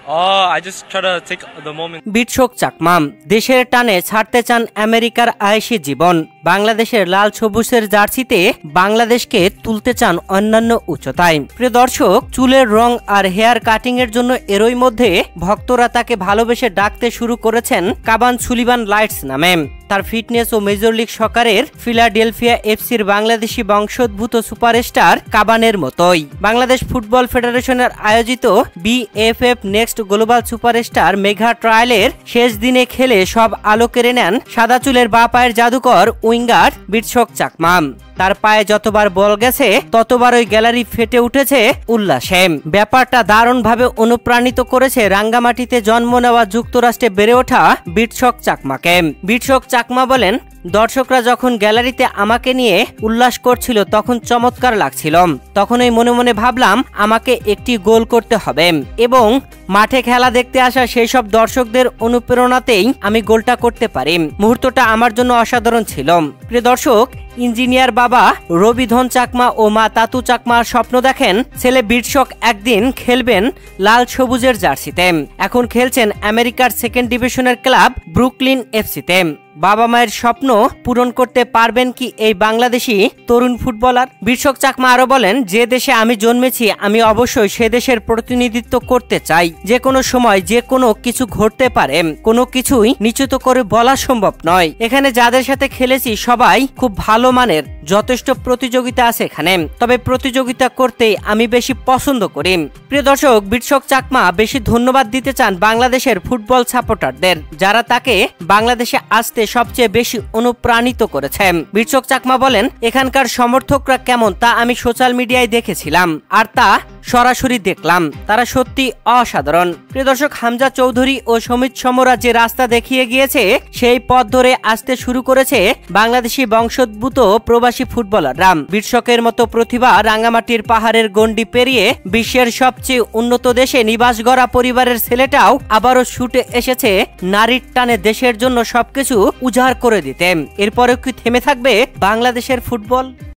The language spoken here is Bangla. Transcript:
I just try to take the moment. বিটশোক Chakma দেশের টানে ছাড়তে চান আমেরিকার আয়েশি জীবন। বাংলাদেশের লাল সবুজের জার্সিতে বাংলাদেশকে তুলতে চান অন্যান্য উচ্চতায়। প্রিয় দর্শক, চুলের রং আর হেয়ার কাটিং এর জন্য এরই মধ্যে ভক্তরা তাকে ভালোবেসে ডাকতে শুরু করেছেন কাবান সুলিভান লাইটস নামে। তার ফিটনেস ও মেজর লিগ সকারের ফিলাডেলফিয়া এফসির বাংলাদেশি বংশোদ্ভূত সুপারস্টার কাবানের মতোই বাংলাদেশ ফুটবল ফেডারেশনের আয়োজিত BFF next global superstar mega ট্রায়ালের শেষ দিনে খেলে সব আলো কেড়ে নেন সাদা চুলের বাঁ পায়ের জাদুকর উইঙ্গার বিটশোক চাকমা। তার পায়ে যতবার বল গেছে ততবার ওই গ্যালারি ফেটে উঠেছে উল্লাসে। ব্যাপারটা দারুণভাবে অনুপ্রাণিত করেছে রাঙ্গামাটিতে জন্ম নেওয়া যুক্তরাষ্ট্রে বেড়ে ওঠা বিটশোক চাকমাকে। বিটশোক চাকমা বলেন, দর্শকরা যখন গ্যালারিতে আমাকে নিয়ে উল্লাস করছিল তখন চমৎকার লাগছিল। তখনই মনে মনে ভাবলাম আমাকে একটি গোল করতে হবে এবং মাঠে খেলা দেখতে আসা সেই সব দর্শকদের অনুপ্রেরণাতেই আমি গোলটা করতে পারি। মুহূর্তটা আমার জন্য অসাধারণ ছিল। প্রিয় দর্শক, ইঞ্জিনিয়ার বাবা রবিধন চাকমা ও মা তাতু চাকমা স্বপ্ন দেখেন ছেলে বিটশোক একদিন খেলবেন লাল সবুজের জার্সিতে। এখন খেলছেন আমেরিকার সেকেন্ড ডিভিশনের ক্লাব ব্রুকলিন এফসিতে। বাবা মায়ের স্বপ্ন পূরণ করতে পারবেন কি এই বাংলাদেশি তরুণ ফুটবলার? বিটশোক চাকমা আরো বলেন, যে দেশে আমি জন্মেছি আমি অবশ্যই সে দেশের প্রতিনিধিত্ব করতে চাই। যে কোনো সময় যে কোনো কিছু ঘটতে পারে, কোনো কিছুই নিশ্চিত করে বলা সম্ভব নয়। এখানে যাদের সাথে খেলেছি সবাই খুব ভালো মানের, যথেষ্ট প্রতিযোগিতা আছে এখানে, তবে প্রতিযোগিতা করতেই আমি বেশি পছন্দ করি। প্রিয় দর্শক, বিটশোক চাকমা বেশি ধন্যবাদ দিতে চান বাংলাদেশের ফুটবল সাপোর্টারদের, যারা তাকে বাংলাদেশে আসতে সবচেয়ে বেশি অনুপ্রাণিত করেছে। বিটশোক চাকমা বলেন, এখানকার সমর্থকরা কেমন তা আমি সোশ্যাল মিডিয়ায় দেখেছিলাম আর তা সরাসরি দেখলাম, তারা সত্যি অসাধারণ। প্রিয় দর্শক, হামজা চৌধুরী ও সমিত সমরা যে রাস্তা দেখিয়ে গিয়েছে সেই পথ ধরে আসতে শুরু করেছে বাংলাদেশি বংশোদ্ভূত প্রবাসী ফুটবলাররা। বিটশোকের মতো প্রতিভা রাঙ্গামাটির পাহাড়ের গণ্ডি পেরিয়ে বিশ্বের সবচেয়ে উন্নত দেশে নিবাস গড়া পরিবারের ছেলেটাও আবারও ছুটে এসেছে নারীর টানে দেশের জন্য সবকিছু উজাড় করে দিতে। এরপরেও কি থেমে থাকবে বাংলাদেশের ফুটবল?